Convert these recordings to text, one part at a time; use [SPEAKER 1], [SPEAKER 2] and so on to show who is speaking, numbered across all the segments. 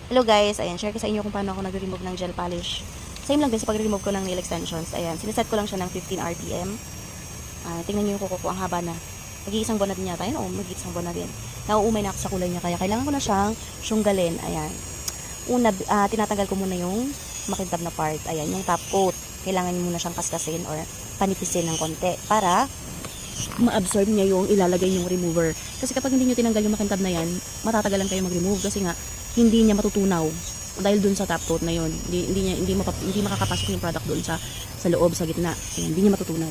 [SPEAKER 1] Hello guys, ayan, share ko sa inyo kung paano ako nag-remove ng gel polish. Same lang din sa pag-remove ko ng nail extensions. Ayan, siniset ko lang siya ng 15 RPM. Tingnan nyo yung kuko ko, ang haba na. Mag-iisang buwan na din yata. Ayan, mag-iisang buwan na din. Nauumay na ako sa kulay niya, kaya kailangan ko na siyang syunggalin. Ayan. Una, tinatanggal ko muna yung makintab na part. Ayan, yung top coat. Kailangan nyo muna siyang kaskasin or panipisin ng konti para ma-absorb niya yung ilalagay yung remover. Kasi kapag hindi nyo tinanggal yung makintab na yan, matatagalan kayo mag-remove kasi nga hindi niya matutunaw dahil dun sa top coat na yun. Hindi makakapasok yung product doon sa loob, sa gitna. Ayan, hindi niya matutunaw.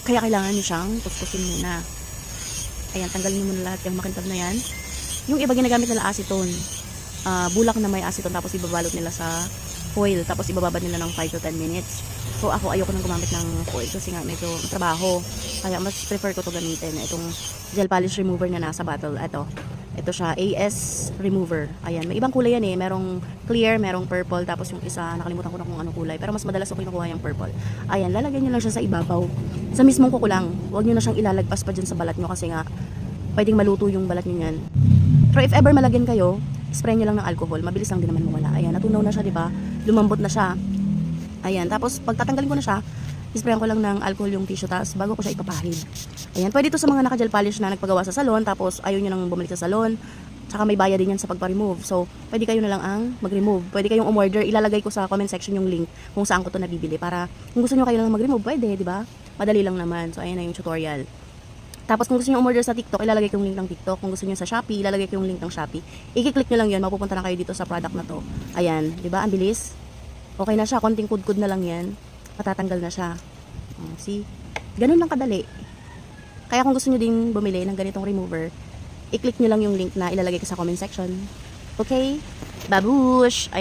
[SPEAKER 1] Kaya kailangan nyo siyang kuskusin muna. Ayan, tanggalin nyo muna lahat yung makintab na yan. Yung iba ginagamit nila acetone. Bulak na may acetone tapos ibabalot nila sa foil tapos ibababad nila ng 5 to 10 minutes. So ako ayoko nang gumamit ng foil kasi nga medyo trabaho. Kaya mas prefer ko to gamitin. Itong gel polish remover na nasa bottle. Ito siya, AS remover. Ayan, may ibang kulay yan eh. Merong clear, merong purple, tapos yung isa, nakalimutan ko na kung anong kulay. Pero mas madalas ako kinukuha yung purple. Ayan, lalagyan nyo lang siya sa ibabaw. Sa mismong kuko lang. Huwag nyo na siyang ilalagpas pa dyan sa balat nyo kasi nga, pwedeng maluto yung balat nyo yan. Pero if ever malagyan kayo, spray nyo lang ng alcohol. Mabilis lang din naman mawala. Ayan, natunaw na siya, diba? Lumambot na siya. Ayan, tapos pag tatanggalin ko na siya, isprayan ko lang ng alcohol yung tissue tapos bago ko siya ipapahid. Ayan, pwede ito sa mga naka-gel polish na nagpagawa sa salon tapos ayaw nyo nang bumalik sa salon. Tsaka may bayad din yan sa pagpa-remove. So, pwede kayo na lang ang mag-remove. Pwede kayong umorder. Ilalagay ko sa comment section yung link kung saan ko to nabibili para kung gusto nyo kayo lang mag-remove, pwede, di ba? Madali lang naman. So, ayan na yung tutorial. Tapos kung gusto niyo umorder sa TikTok, ilalagay ko yung link ng TikTok. Kung gusto niyo sa Shopee, ilalagay ko yung link ng Shopee. I-click niyo lang 'yon, mapupunta na kayo dito sa product na to. Ayan, 'di ba? Ang bilis. Okay na siya, konting kudkud na lang 'yan. Matatanggal na siya. See? Ganun lang kadali. Kaya kung gusto niyo ding bumili ng ganitong remover, i-click niyo lang yung link na ilalagay ko sa comment section. Okay? Babush! Ayan.